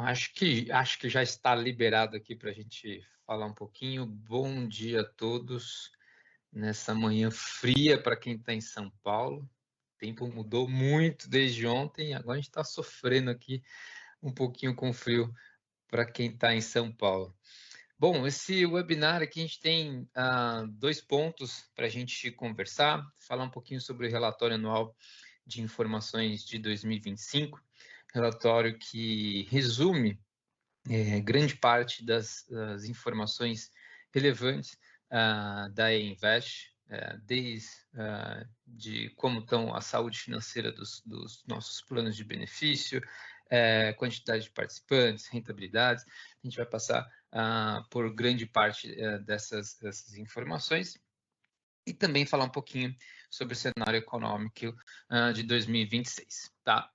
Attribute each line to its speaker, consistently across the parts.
Speaker 1: Acho que já está liberado aqui para a gente falar um pouquinho. Bom dia a todos nessa manhã fria para quem está em São Paulo. O tempo mudou muito desde ontem, agora a gente está sofrendo aqui um pouquinho com frio para quem está em São Paulo. Bom, esse webinar aqui a gente tem dois pontos para a gente conversar, falar um pouquinho sobre o relatório anual de informações de 2025, relatório que resume grande parte das informações relevantes da Invest, desde de como estão a saúde financeira dos nossos planos de benefício, quantidade de participantes, rentabilidades. A gente vai passar por grande parte dessas informações e também falar um pouquinho sobre o cenário econômico de 2026. Tá?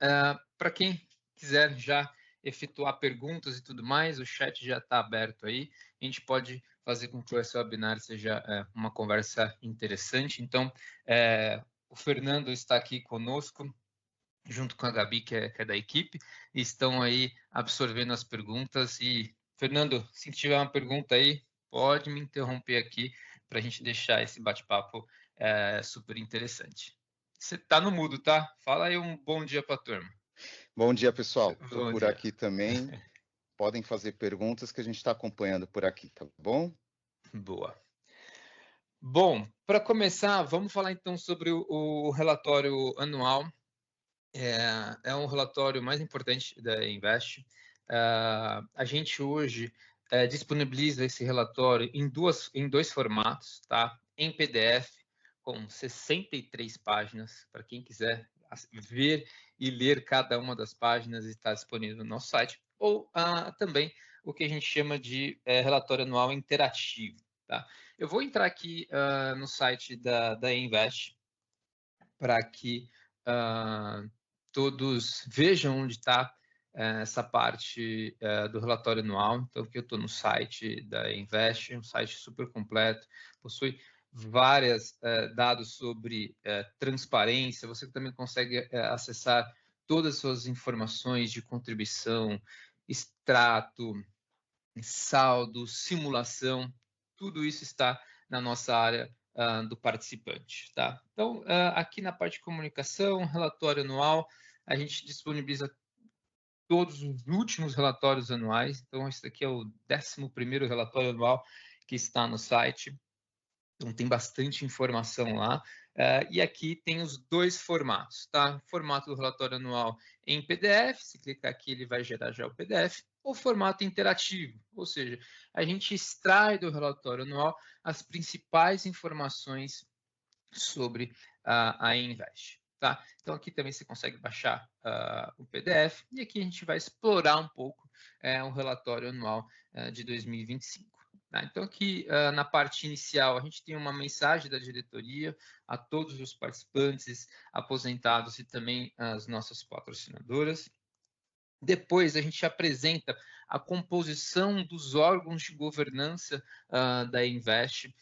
Speaker 1: Para quem quiser já efetuar perguntas e tudo mais, o chat já está aberto aí. A gente pode fazer com que esse webinar seja uma conversa interessante. Então, o Fernando está aqui conosco, junto com a Gabi, que é da equipe, e estão aí absorvendo as perguntas. E, Fernando, se tiver uma pergunta aí, pode me interromper aqui para a gente deixar esse bate-papo super interessante. Você está no mudo, tá? Fala aí um bom dia para a turma.
Speaker 2: Bom dia, pessoal. Estou
Speaker 1: Bom
Speaker 2: por
Speaker 1: dia.
Speaker 2: aqui também. Podem fazer perguntas que a gente está acompanhando por aqui, tá bom?
Speaker 1: Boa. Bom, para começar, vamos falar então sobre o relatório anual. É um relatório mais importante da Invest. A gente hoje disponibiliza esse relatório em dois formatos, tá? Em PDF, com 63 páginas, para quem quiser ver e ler cada uma das páginas, está disponível no nosso site, ou também o que a gente chama de relatório anual interativo, tá? Eu vou entrar aqui no site da Invest para que todos vejam onde está essa parte do relatório anual. Então, aqui eu estou no site da Invest, um site super completo, possui vários dados sobre transparência. Você também consegue acessar todas as suas informações de contribuição, extrato, saldo, simulação, tudo isso está na nossa área do participante. Tá? Então, aqui na parte de comunicação, relatório anual, a gente disponibiliza todos os últimos relatórios anuais. Então, esse aqui é o 11º relatório anual que está no site. Então, tem bastante informação lá. E aqui tem os dois formatos, tá? Formato do relatório anual em PDF, se clicar aqui, ele vai gerar já o PDF, ou formato interativo, ou seja, a gente extrai do relatório anual as principais informações sobre a Invest. Tá? Então, aqui também você consegue baixar o PDF, e aqui a gente vai explorar um pouco o relatório anual de 2025. Tá? Então, aqui na parte inicial, a gente tem uma mensagem da diretoria a todos os participantes, aposentados e também as nossas patrocinadoras. Depois, a gente apresenta a composição dos órgãos de governança da Invest.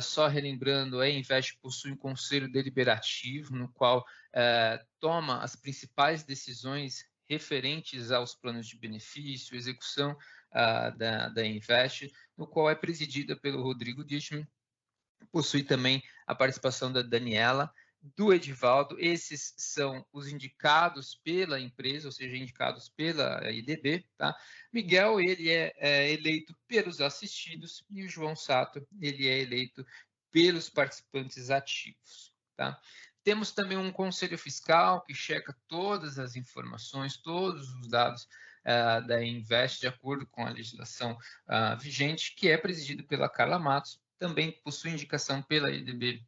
Speaker 1: Só relembrando, a Invest possui um conselho deliberativo, no qual toma as principais decisões referentes aos planos de benefício, execução da Invest, no qual é presidida pelo Rodrigo Dichmann. Possui também a participação da Daniela, do Edivaldo. Esses são os indicados pela empresa, ou seja, indicados pela IDB. Tá? Miguel, ele é eleito pelos assistidos, e o João Sato, ele é eleito pelos participantes ativos. Tá? Temos também um conselho fiscal que checa todas as informações, todos os dados da Invest, de acordo com a legislação vigente, que é presidido pela Carla Matos. Também possui indicação pela IDB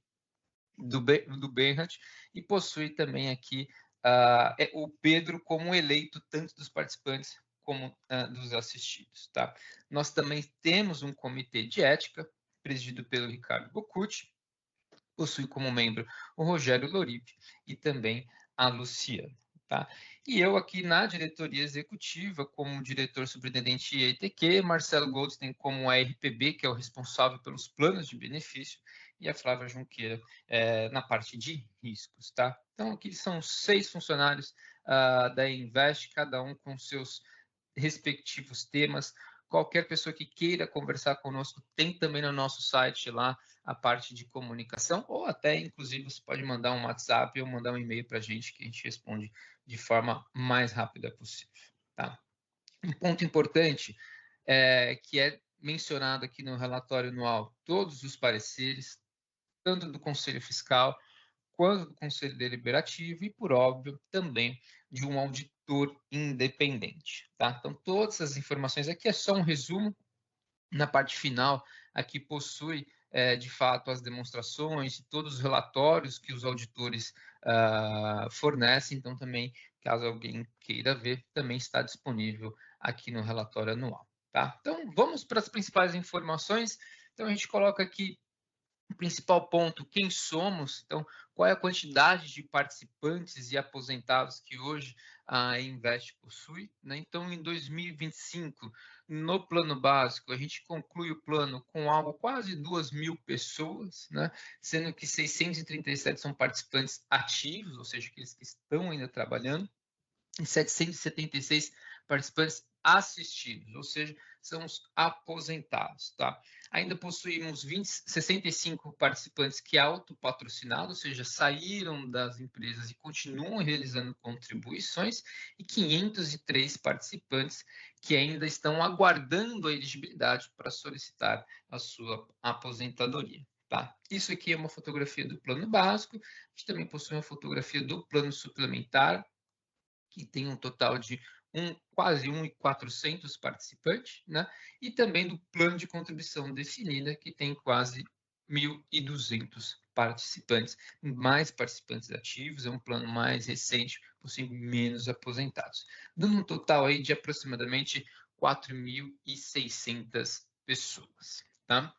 Speaker 1: do Bernhard, e possui também aqui o Pedro como eleito tanto dos participantes como dos assistidos. Tá? Nós também temos um comitê de ética, presidido pelo Ricardo Bocucci, possui como membro o Rogério Loripe e também a Luciana. Tá? E eu aqui na diretoria executiva, como diretor superintendente IETQ, Marcelo Goldstein como RPB, que é o responsável pelos planos de benefício, e a Flávia Junqueira na parte de riscos. Tá? Então, aqui são 6 funcionários da Invest, cada um com seus respectivos temas. Qualquer pessoa que queira conversar conosco, tem também no nosso site lá a parte de comunicação, ou até, inclusive, você pode mandar um WhatsApp ou mandar um e-mail para a gente, que a gente responde de forma mais rápida possível. Tá? Um ponto importante que é mencionado aqui no relatório anual, todos os pareceres, tanto do Conselho Fiscal quanto do Conselho Deliberativo e, por óbvio, também de um auditor independente. Tá? Então, todas essas informações aqui é só um resumo. Na parte final, aqui possui, de fato, as demonstrações e todos os relatórios que os auditores fornecem. Então, também, caso alguém queira ver, também está disponível aqui no relatório anual. Tá? Então, vamos para as principais informações. Então, a gente coloca aqui o principal ponto, quem somos, então, qual é a quantidade de participantes e aposentados que hoje a Invest possui, né? Então, em 2025, no plano básico, a gente conclui o plano com algo quase 2.000 pessoas, né? Sendo que 637 são participantes ativos, ou seja, aqueles que estão ainda trabalhando, e 776 participantes assistidos, ou seja, são os aposentados, tá? Ainda possuímos 65 participantes que autopatrocinados, ou seja, saíram das empresas e continuam realizando contribuições, e 503 participantes que ainda estão aguardando a elegibilidade para solicitar a sua aposentadoria. Tá? Isso aqui é uma fotografia do plano básico, a gente também possui uma fotografia do plano suplementar, que tem um total de quase 1.400 participantes, né? E também do plano de contribuição definida, que tem quase 1.200 participantes, mais participantes ativos, é um plano mais recente, possui menos aposentados, dando um total aí de aproximadamente 4.600 pessoas, tá?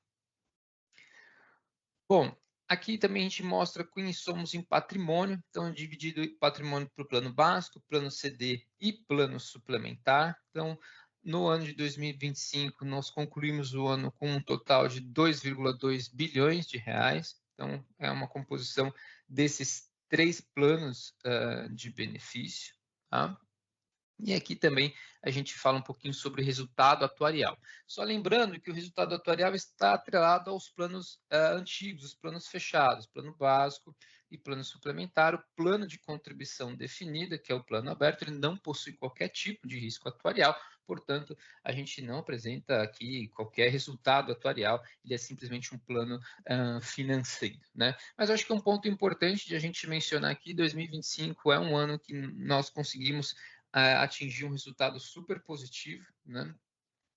Speaker 1: Bom, aqui também a gente mostra quem somos em patrimônio, então dividido o patrimônio para o plano básico, plano CD e plano suplementar. Então, no ano de 2025, nós concluímos o ano com um total de 2,2 bilhões de reais. Então, é uma composição desses 3 planos de benefício. Tá? E aqui também a gente fala um pouquinho sobre resultado atuarial. Só lembrando que o resultado atuarial está atrelado aos planos antigos, os planos fechados, plano básico e plano suplementar. O plano de contribuição definida, que é o plano aberto, ele não possui qualquer tipo de risco atuarial, portanto, a gente não apresenta aqui qualquer resultado atuarial, ele é simplesmente um plano financeiro, né? Mas acho que é um ponto importante de a gente mencionar aqui, 2025 é um ano que nós conseguimos atingir um resultado super positivo, né?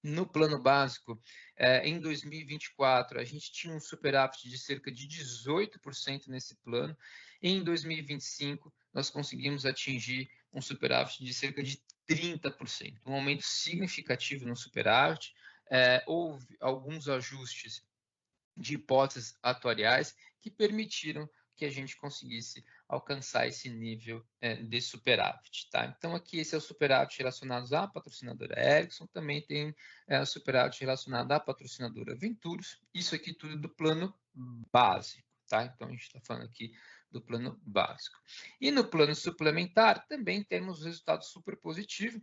Speaker 1: No plano básico, em 2024, a gente tinha um superávit de cerca de 18% nesse plano. Em 2025, nós conseguimos atingir um superávit de cerca de 30%, um aumento significativo no superávit. Houve alguns ajustes de hipóteses atuariais que permitiram que a gente conseguisse alcançar esse nível de superávit. Tá? Então, aqui esse é o superávit relacionado à patrocinadora Ericsson, também tem o superávit relacionado à patrocinadora Venturos, isso aqui tudo do plano básico. Tá? Então, a gente está falando aqui do plano básico. E no plano suplementar, também temos resultado super positivo.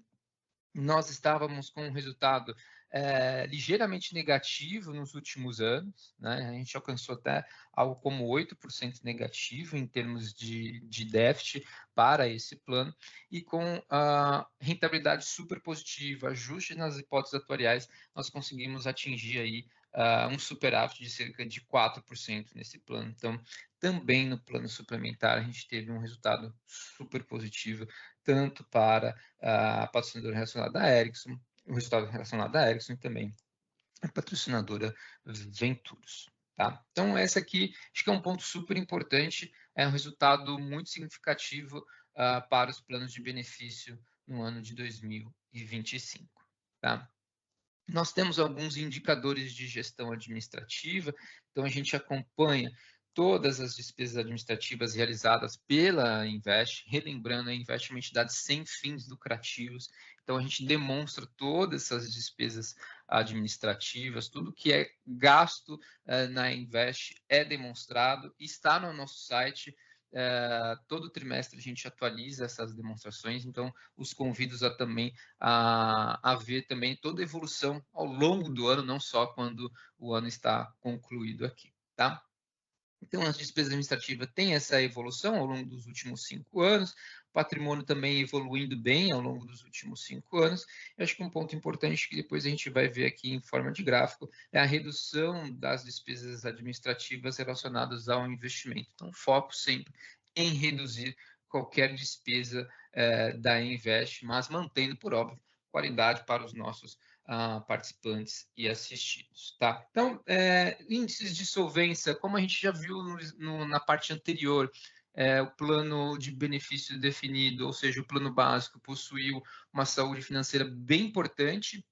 Speaker 1: Nós estávamos com um resultado ligeiramente negativo nos últimos anos, né? A gente alcançou até algo como 8% negativo em termos de déficit para esse plano, e com a rentabilidade super positiva, ajuste nas hipóteses atuariais, nós conseguimos atingir aí um superávit de cerca de 4% nesse plano. Então, também no plano suplementar, a gente teve um resultado super positivo, tanto para a patrocinadora relacionada à Ericsson, o resultado relacionado à Ericsson e também a patrocinadora Venturos. Tá? Então, essa aqui acho que é um ponto super importante, é um resultado muito significativo para os planos de benefício no ano de 2025. Tá? Nós temos alguns indicadores de gestão administrativa, então a gente acompanha todas as despesas administrativas realizadas pela Invest, relembrando, a Invest é uma entidade sem fins lucrativos, então a gente demonstra todas essas despesas administrativas, tudo que é gasto na Invest é demonstrado, está no nosso site, todo trimestre a gente atualiza essas demonstrações, então os convido também a ver também toda a evolução ao longo do ano, não só quando o ano está concluído aqui, tá? Então, as despesas administrativas têm essa evolução ao longo dos últimos 5 anos, o patrimônio também evoluindo bem ao longo dos últimos 5 anos. Eu acho que um ponto importante que depois a gente vai ver aqui em forma de gráfico é a redução das despesas administrativas relacionadas ao investimento. Então, foco sempre em reduzir qualquer despesa da Invest, mas mantendo, por óbvio, qualidade para os nossos participantes e assistidos, tá? Então, índices de solvência, como a gente já viu na parte anterior, o plano de benefício definido, ou seja, o plano básico, possuiu uma saúde financeira bem importante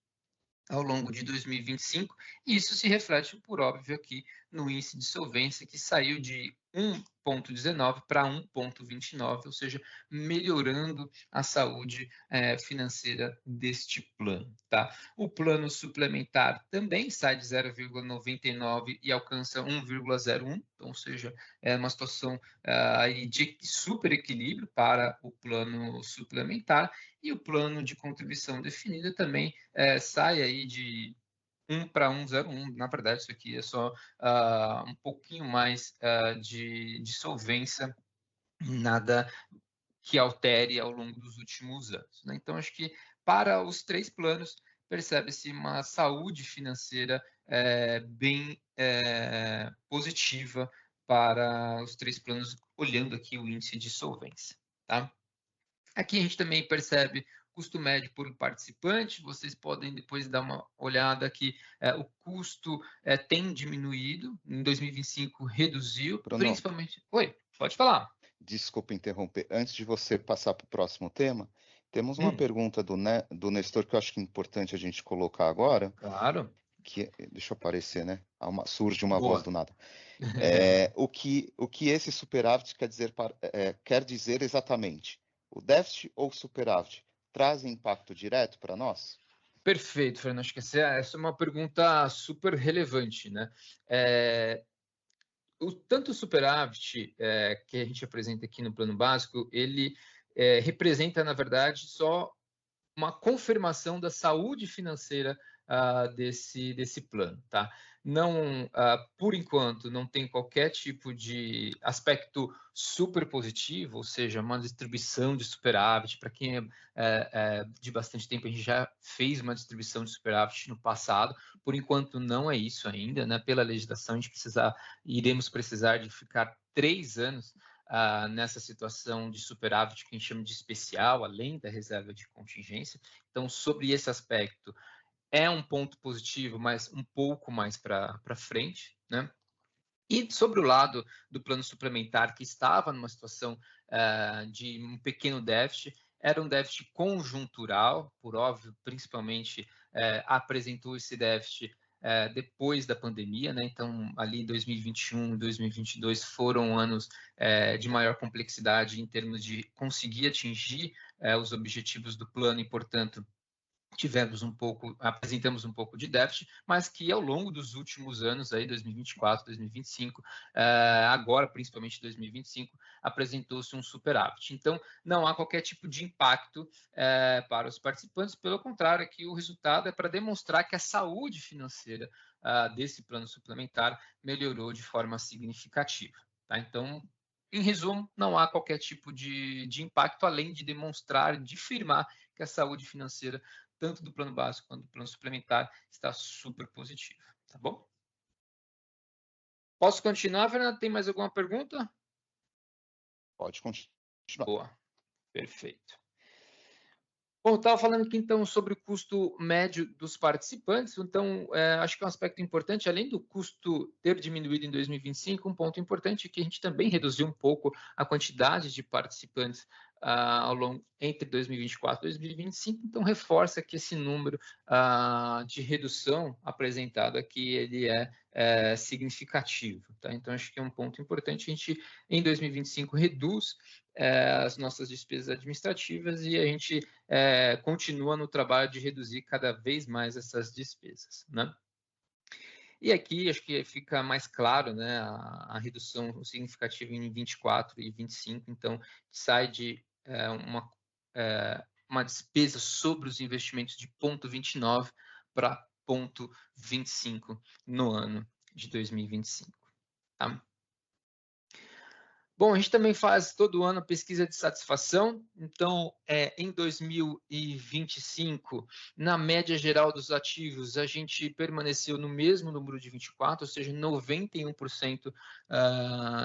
Speaker 1: ao longo de 2025, e isso se reflete, por óbvio, aqui no índice de solvência, que saiu de 1,19 para 1,29, ou seja, melhorando a saúde financeira deste plano. Tá? O plano suplementar também sai de 0,99 e alcança 1,01, ou seja, é uma situação de super equilíbrio para o plano suplementar, e o plano de contribuição definida também sai aí de 1 para 1,01. Na verdade, isso aqui é só um pouquinho mais de solvência, nada que altere ao longo dos últimos anos, né? Então, acho que para os 3 planos, percebe-se uma saúde financeira bem positiva para os 3 planos, olhando aqui o índice de solvência, tá? Aqui a gente também percebe custo médio por participante, vocês podem depois dar uma olhada aqui, o custo tem diminuído, em 2025 reduziu,
Speaker 2: Bruno,
Speaker 1: principalmente... Oi, pode falar.
Speaker 2: Desculpa interromper. Antes de você passar para o próximo tema, temos uma pergunta do Nestor que eu acho que é importante a gente colocar agora.
Speaker 1: Claro.
Speaker 2: Deixa eu aparecer, né? Surge uma
Speaker 1: Boa.
Speaker 2: voz do nada. O que esse superávit quer dizer exatamente? O déficit ou o superávit trazem impacto direto para nós?
Speaker 1: Perfeito, Fernando. Acho que essa é uma pergunta super relevante, né? Tanto o superávit que a gente apresenta aqui no plano básico, ele representa, na verdade, só uma confirmação da saúde financeira desse plano, tá? Não, por enquanto, não tem qualquer tipo de aspecto super positivo, ou seja, uma distribuição de superávit. Para quem é de bastante tempo, a gente já fez uma distribuição de superávit no passado. Por enquanto, não é isso ainda, né? Pela legislação, a gente iremos precisar de ficar 3 anos nessa situação de superávit que a gente chama de especial, além da reserva de contingência. Então, sobre esse aspecto, é um ponto positivo, mas um pouco mais para frente, né? E sobre o lado do plano suplementar, que estava numa situação de um pequeno déficit, era um déficit conjuntural, por óbvio, principalmente apresentou esse déficit depois da pandemia, né? Então, ali 2021 e 2022 foram anos de maior complexidade em termos de conseguir atingir os objetivos do plano e, portanto, apresentamos um pouco de déficit, mas que ao longo dos últimos anos, aí 2024, 2025, agora principalmente 2025, apresentou-se um superávit. Então, não há qualquer tipo de impacto para os participantes, pelo contrário, aqui o resultado é para demonstrar que a saúde financeira desse plano suplementar melhorou de forma significativa, tá? Então, em resumo, não há qualquer tipo de impacto, além de demonstrar, de firmar que a saúde financeira tanto do plano básico quanto do plano suplementar, está super positivo, tá bom? Posso continuar, Fernando? Tem mais alguma pergunta?
Speaker 2: Pode continuar.
Speaker 1: Boa, perfeito. Bom, estava falando aqui então sobre o custo médio dos participantes, então acho que é um aspecto importante, além do custo ter diminuído em 2025, um ponto importante é que a gente também reduziu um pouco a quantidade de participantes entre 2024 e 2025, então reforça que esse número de redução apresentado aqui, ele é significativo, tá? Então acho que é um ponto importante, a gente em 2025 reduz as nossas despesas administrativas e a gente continua no trabalho de reduzir cada vez mais essas despesas, né? E aqui acho que fica mais claro, né, a redução significativa em 24 e 25, então sai de uma despesa sobre os investimentos de 0,29 para 0,25 no ano de 2025. Tá? Bom, a gente também faz todo ano a pesquisa de satisfação. Então, em 2025, na média geral dos ativos, a gente permaneceu no mesmo número de 24, ou seja, 91%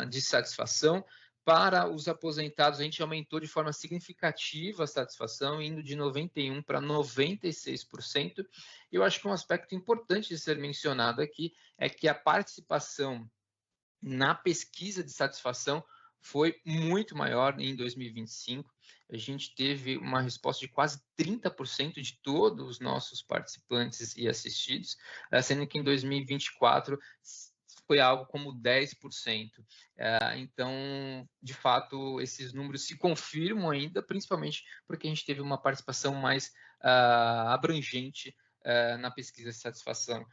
Speaker 1: de satisfação. Para os aposentados, a gente aumentou de forma significativa a satisfação, indo de 91% para 96%. Eu acho que um aspecto importante de ser mencionado aqui é que a participação na pesquisa de satisfação foi muito maior em 2025. A gente teve uma resposta de quase 30% de todos os nossos participantes e assistidos, sendo que em 2024 foi algo como 10%. Então, de fato, esses números se confirmam ainda, principalmente porque a gente teve uma participação mais abrangente na pesquisa de satisfação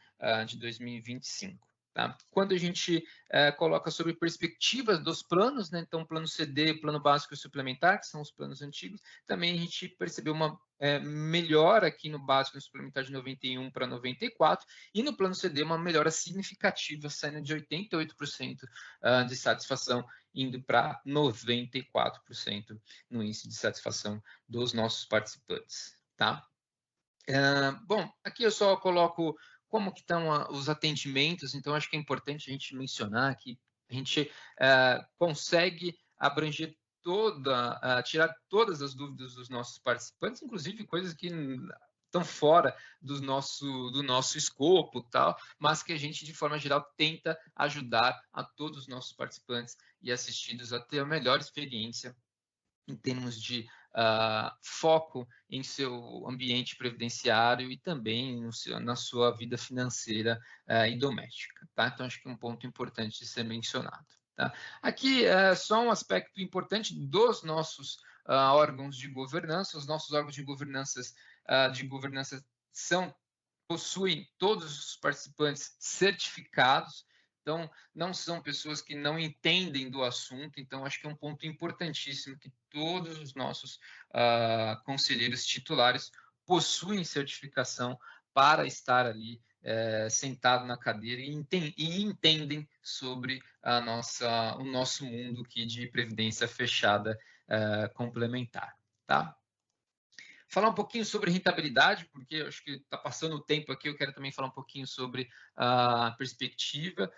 Speaker 1: de 2025. Tá? Quando a gente coloca sobre perspectivas dos planos, né? Então plano CD, plano básico e suplementar, que são os planos antigos, também a gente percebeu uma melhora aqui no básico e no suplementar de 91 para 94, e no plano CD uma melhora significativa, saindo de 88% de satisfação, indo para 94% no índice de satisfação dos nossos participantes. Tá? Bom, aqui eu só coloco como que estão os atendimentos, então acho que é importante a gente mencionar que a gente consegue abranger tirar todas as dúvidas dos nossos participantes, inclusive coisas que estão fora do nosso escopo, tal, mas que a gente, de forma geral, tenta ajudar a todos os nossos participantes e assistidos a ter a melhor experiência em termos de foco em seu ambiente previdenciário e também na sua vida financeira e doméstica. Tá? Então, acho que é um ponto importante de ser mencionado. Tá? Aqui é só um aspecto importante dos nossos órgãos de governança. Os nossos órgãos de governança possuem todos os participantes certificados. Então, não são pessoas que não entendem do assunto. Então, acho que é um ponto importantíssimo que todos os nossos conselheiros titulares possuem certificação para estar ali sentado na cadeira e entendem sobre o nosso mundo aqui de previdência fechada complementar. Tá? Falar um pouquinho sobre rentabilidade, porque eu acho que está passando o tempo aqui, eu quero também falar um pouquinho sobre a perspectiva.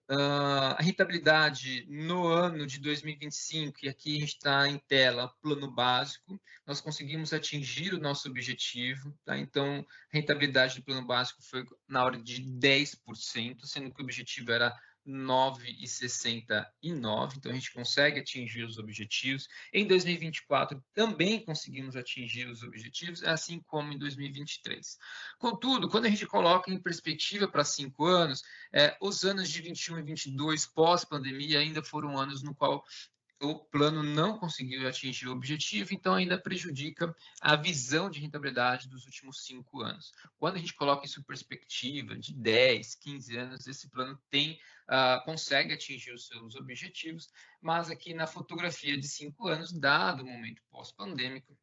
Speaker 1: A rentabilidade no ano de 2025, e aqui a gente está em tela, plano básico, nós conseguimos atingir o nosso objetivo, tá? Então, a rentabilidade do plano básico foi na ordem de 10%, sendo que o objetivo era 9,69, então a gente consegue atingir os objetivos. Em 2024 também conseguimos atingir os objetivos, assim como em 2023. Contudo, quando a gente coloca em perspectiva para 5 anos, os anos de 21 e 22 pós-pandemia ainda foram anos no qual o plano não conseguiu atingir o objetivo, então ainda prejudica a visão de rentabilidade dos últimos 5 anos. Quando a gente coloca isso em perspectiva de 10, 15 anos, esse plano consegue atingir os seus objetivos, mas aqui na fotografia de 5 anos, dado o momento pós-pandêmico,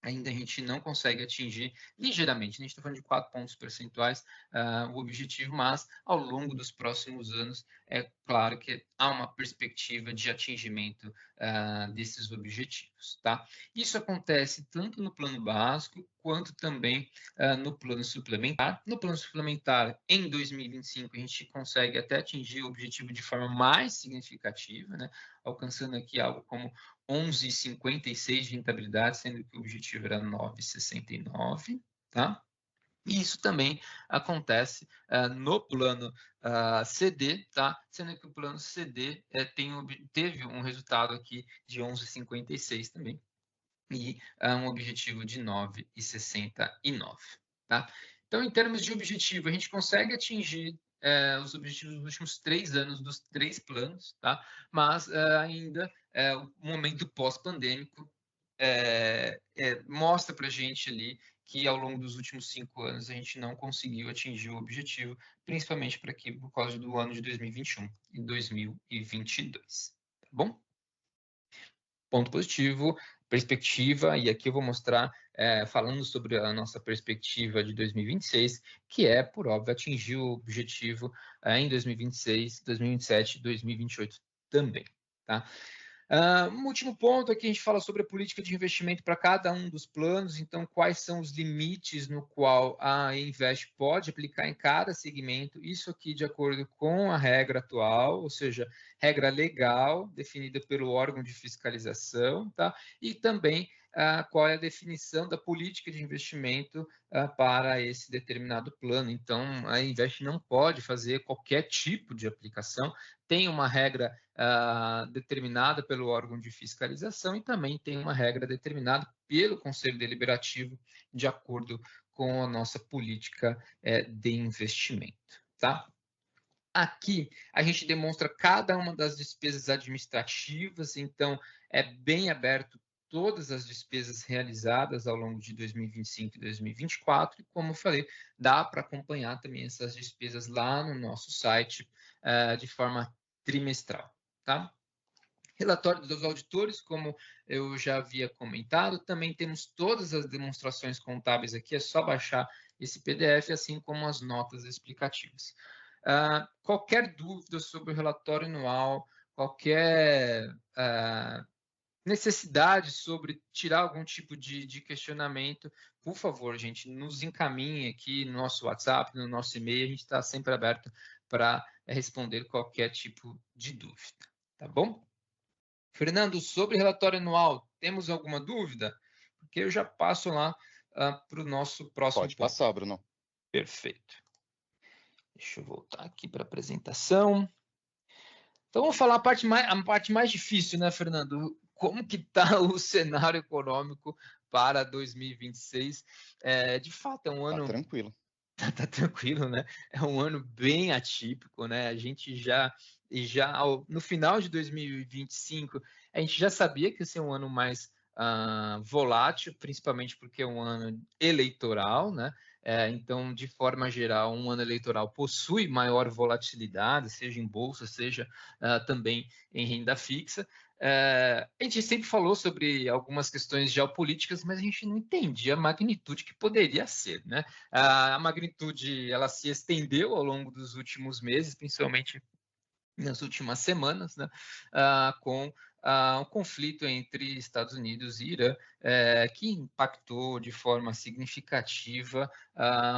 Speaker 1: ainda a gente não consegue atingir ligeiramente, a gente está falando de 4 pontos percentuais o objetivo, mas ao longo dos próximos anos é claro que há uma perspectiva de atingimento desses objetivos. Tá? Isso acontece tanto no plano básico quanto também no plano suplementar. No plano suplementar, em 2025, a gente consegue até atingir o objetivo de forma mais significativa, né? Alcançando aqui algo como 11,56 de rentabilidade, sendo que o objetivo era 9,69, tá? E isso também acontece no plano CD, tá? Sendo que o plano CD teve um resultado aqui de 11,56 também, e um objetivo de 9,69, tá? Então, em termos de objetivo, a gente consegue atingir os objetivos dos últimos 3 anos dos 3 planos, tá? Mas ainda o momento pós-pandêmico mostra para a gente ali que ao longo dos últimos 5 anos a gente não conseguiu atingir o objetivo, principalmente por causa do ano de 2021 e 2022, tá bom? Ponto positivo, perspectiva, e aqui eu vou mostrar, falando sobre a nossa perspectiva de 2026, que é, por óbvio, atingir o objetivo em 2026, 2027 e 2028 também, tá? Um último ponto aqui, a gente fala sobre a política de investimento para cada um dos planos, então quais são os limites no qual a Invest pode aplicar em cada segmento, isso aqui de acordo com a regra atual, ou seja, regra legal definida pelo órgão de fiscalização, tá? E também qual é a definição da política de investimento para esse determinado plano. Então, a Invest não pode fazer qualquer tipo de aplicação, tem uma regra determinada pelo órgão de fiscalização e também tem uma regra determinada pelo Conselho Deliberativo de acordo com a nossa política de investimento, tá? Aqui a gente demonstra cada uma das despesas administrativas, então é bem aberto todas as despesas realizadas ao longo de 2025 e 2024, e como eu falei, dá para acompanhar também essas despesas lá no nosso site de forma trimestral, tá? Relatório dos auditores, como eu já havia comentado, também temos todas as demonstrações contábeis aqui, é só baixar esse PDF, assim como as notas explicativas. Qualquer dúvida sobre o relatório anual, qualquer necessidade sobre tirar algum tipo de questionamento, por favor, gente, nos encaminhe aqui no nosso WhatsApp, no nosso e-mail, a gente está sempre aberto para responder qualquer tipo de dúvida, tá bom? Fernando, sobre relatório anual, temos alguma dúvida? Porque eu já passo lá para o nosso próximo
Speaker 2: Pode
Speaker 1: ponto.
Speaker 2: passar, Bruno.
Speaker 1: Perfeito. Deixa eu voltar aqui para a apresentação. Então, vamos falar a parte mais difícil, né, Fernando? Como que está o cenário econômico para 2026? De fato, é um ano...
Speaker 2: Tá tranquilo.
Speaker 1: Tá tranquilo, né? É um ano bem atípico, né? A gente já no final de 2025, a gente já sabia que ia ser um ano mais volátil, principalmente porque é um ano eleitoral, né? Então, de forma geral, um ano eleitoral possui maior volatilidade, seja em bolsa, seja também em renda fixa. A gente sempre falou sobre algumas questões geopolíticas, mas a gente não entendia a magnitude que poderia ser, né? A magnitude ela se estendeu ao longo dos últimos meses, principalmente nas últimas semanas, né? Com o conflito entre Estados Unidos e Irã, que impactou de forma significativa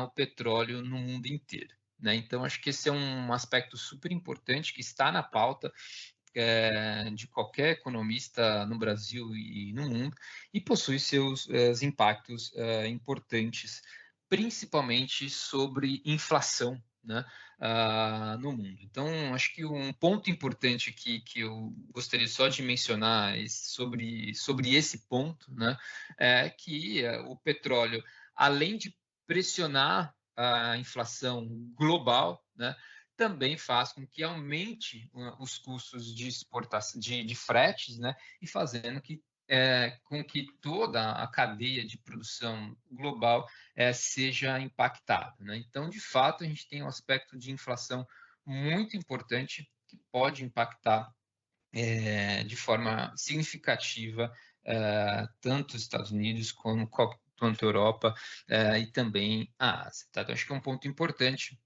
Speaker 1: o petróleo no mundo inteiro, né? Então, acho que esse é um aspecto super importante que está na pauta de qualquer economista no Brasil e no mundo, e possui seus impactos importantes, principalmente sobre inflação, né, no mundo. Então, acho que um ponto importante aqui que eu gostaria só de mencionar sobre esse ponto, né, é que o petróleo, além de pressionar a inflação global, né, também faz com que aumente os custos de exportação, de fretes, né, e fazendo com que toda a cadeia de produção global seja impactada, né? Então, de fato, a gente tem um aspecto de inflação muito importante que pode impactar de forma significativa tanto os Estados Unidos quanto a Europa e também a Ásia. Tá? Então, acho que é um ponto importante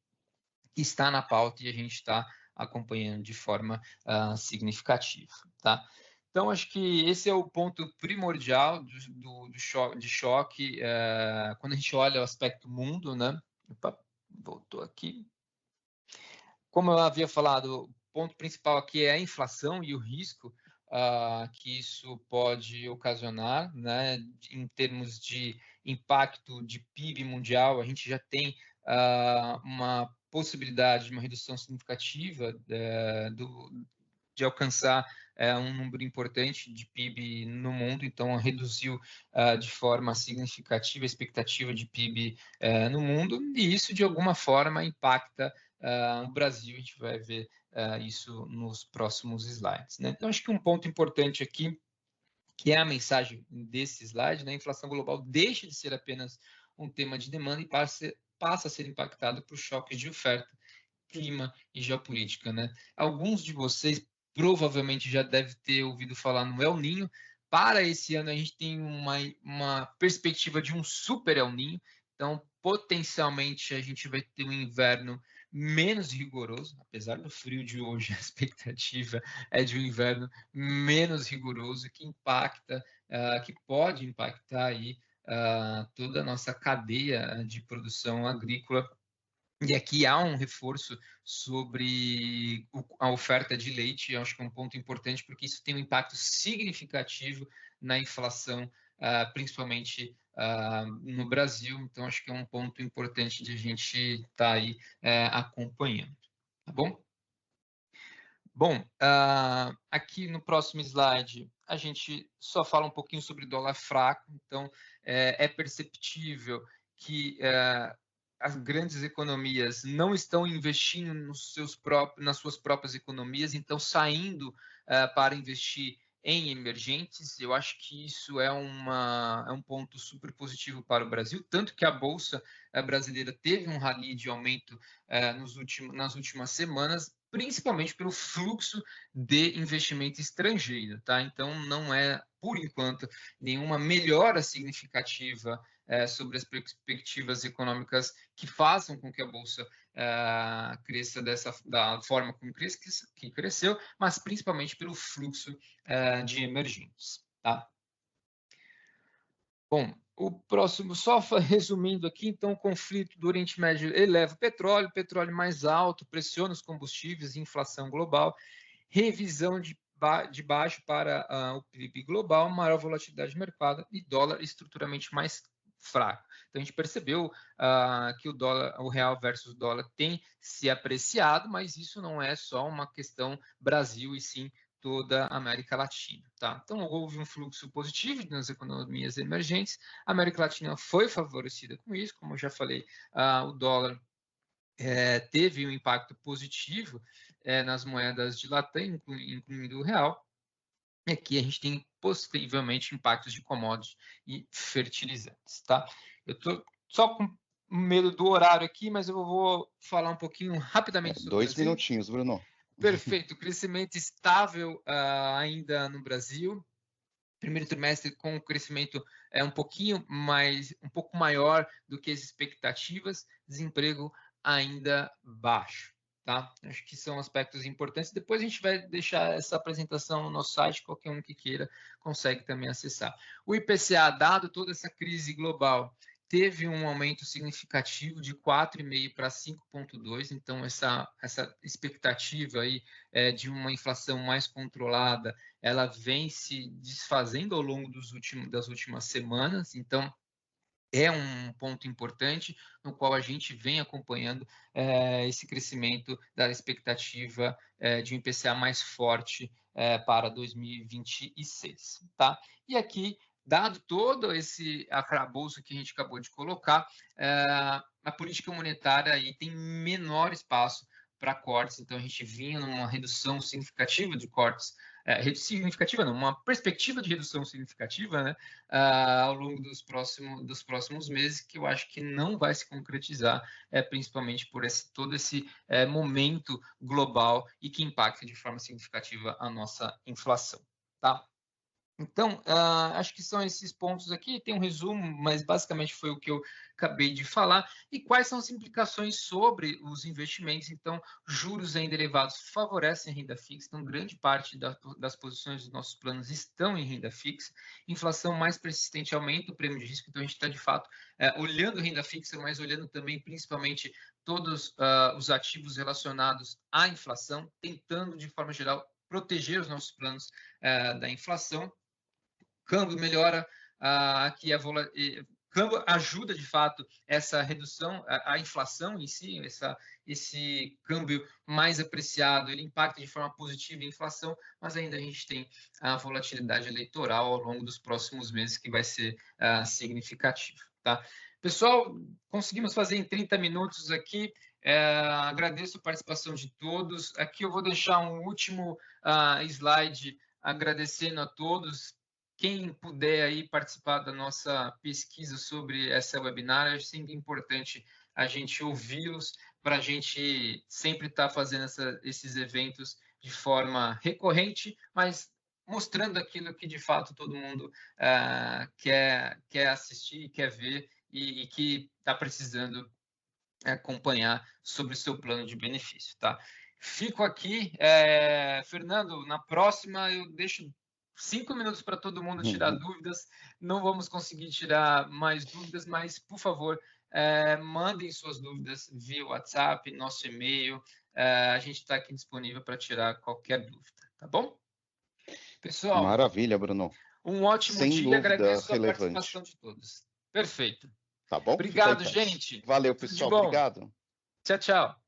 Speaker 1: que está na pauta e a gente está acompanhando de forma significativa, tá? Então, acho que esse é o ponto primordial de choque quando a gente olha o aspecto mundo, né? Opa, voltou aqui. Como eu havia falado, o ponto principal aqui é a inflação e o risco que isso pode ocasionar, né? Em termos de impacto de PIB mundial, a gente já tem uma possibilidade de uma redução significativa de alcançar um número importante de PIB no mundo, então reduziu de forma significativa a expectativa de PIB no mundo, e isso de alguma forma impacta o Brasil. A gente vai ver isso nos próximos slides, né? Então, acho que um ponto importante aqui que é a mensagem desse slide, né? A inflação global deixa de ser apenas um tema de demanda e passa a ser impactada por choques de oferta, clima e geopolítica, né? Alguns de vocês provavelmente já devem ter ouvido falar no El Niño. Para esse ano, a gente tem uma perspectiva de um super El Niño, então, potencialmente, a gente vai ter um inverno menos rigoroso, apesar do frio de hoje, a expectativa é de um inverno menos rigoroso, que impacta, que pode impactar aí toda a nossa cadeia de produção agrícola. E aqui há um reforço sobre a oferta de leite, eu acho que é um ponto importante, porque isso tem um impacto significativo na inflação, principalmente no Brasil. Então, acho que é um ponto importante de a gente estar aí acompanhando. Tá bom? Bom, aqui no próximo slide, a gente só fala um pouquinho sobre dólar fraco. Então, é perceptível que as grandes economias não estão investindo nas suas próprias economias, então saindo para investir em emergentes. Eu acho que isso é um ponto super positivo para o Brasil, tanto que a Bolsa brasileira teve um rally de aumento nas últimas semanas, principalmente pelo fluxo de investimento estrangeiro, tá? Então, não é, por enquanto, nenhuma melhora significativa sobre as perspectivas econômicas que façam com que a Bolsa cresça da forma como que cresceu, mas principalmente pelo fluxo de emergentes. Tá? Bom, o próximo, só resumindo aqui, então, o conflito do Oriente Médio eleva o petróleo mais alto, pressiona os combustíveis, inflação global, revisão de baixo para o PIB global, maior volatilidade de mercado e dólar estruturalmente mais fraco. Então a gente percebeu que o real versus dólar tem se apreciado, mas isso não é só uma questão Brasil e sim toda a América Latina. Tá? Então houve um fluxo positivo nas economias emergentes, a América Latina foi favorecida com isso, como eu já falei, o dólar teve um impacto positivo nas moedas de Latam, incluindo o real. E aqui a gente tem possivelmente impactos de commodities e fertilizantes, tá? Eu estou só com medo do horário aqui, mas eu vou falar um pouquinho rapidamente sobre o Brasil.
Speaker 2: 2 minutinhos, Bruno.
Speaker 1: Perfeito, crescimento estável ainda no Brasil. Primeiro trimestre com um crescimento um pouco maior do que as expectativas, desemprego ainda baixo. Tá? Acho que são aspectos importantes. Depois a gente vai deixar essa apresentação no nosso site, qualquer um que queira consegue também acessar. O IPCA, dado toda essa crise global, teve um aumento significativo de 4,5 para 5,2, então essa expectativa aí de uma inflação mais controlada, ela vem se desfazendo ao longo das últimas semanas, então é um ponto importante no qual a gente vem acompanhando esse crescimento da expectativa de um IPCA mais forte para 2026. Tá? E aqui, dado todo esse arcabouço que a gente acabou de colocar, a política monetária aí tem menor espaço para cortes, então a gente vinha numa redução significativa de cortes, significativa não, uma perspectiva de redução significativa, né, ao longo dos próximos meses, que eu acho que não vai se concretizar, principalmente por todo esse momento global e que impacta de forma significativa a nossa inflação. Tá? Então, acho que são esses pontos aqui. Tem um resumo, mas basicamente foi o que eu acabei de falar. E quais são as implicações sobre os investimentos? Então, juros ainda elevados favorecem a renda fixa. Então, grande parte das posições dos nossos planos estão em renda fixa. Inflação mais persistente aumenta o prêmio de risco. Então, a gente está, de fato, olhando renda fixa, mas olhando também, principalmente, todos os ativos relacionados à inflação, tentando, de forma geral, proteger os nossos planos da inflação. Câmbio melhora aqui câmbio ajuda de fato essa redução, a inflação em si, esse câmbio mais apreciado, ele impacta de forma positiva a inflação, mas ainda a gente tem a volatilidade eleitoral ao longo dos próximos meses que vai ser significativa. Tá? Pessoal, conseguimos fazer em 30 minutos aqui. Agradeço a participação de todos. Aqui eu vou deixar um último slide agradecendo a todos quem puder aí participar da nossa pesquisa sobre essa webinar, é sempre importante a gente ouvi-los para a gente sempre estar fazendo esses eventos de forma recorrente, mas mostrando aquilo que de fato todo mundo quer assistir, quer ver e que está precisando acompanhar sobre o seu plano de benefício, tá? Fico aqui, Fernando, na próxima eu deixo 5 minutos para todo mundo tirar dúvidas, não vamos conseguir tirar mais dúvidas, mas, por favor, mandem suas dúvidas via WhatsApp, nosso e-mail, a gente está aqui disponível para tirar qualquer dúvida, tá bom? Pessoal,
Speaker 2: Maravilha, Bruno.
Speaker 1: um ótimo
Speaker 2: Sem
Speaker 1: dia,
Speaker 2: dúvida,
Speaker 1: agradeço a
Speaker 2: relevante.
Speaker 1: participação de todos. Perfeito.
Speaker 2: Tá bom?
Speaker 1: Obrigado,
Speaker 2: Fica em paz.
Speaker 1: gente.
Speaker 2: Valeu,
Speaker 1: Tudo de
Speaker 2: pessoal.
Speaker 1: bom.
Speaker 2: Obrigado.
Speaker 1: Tchau, tchau.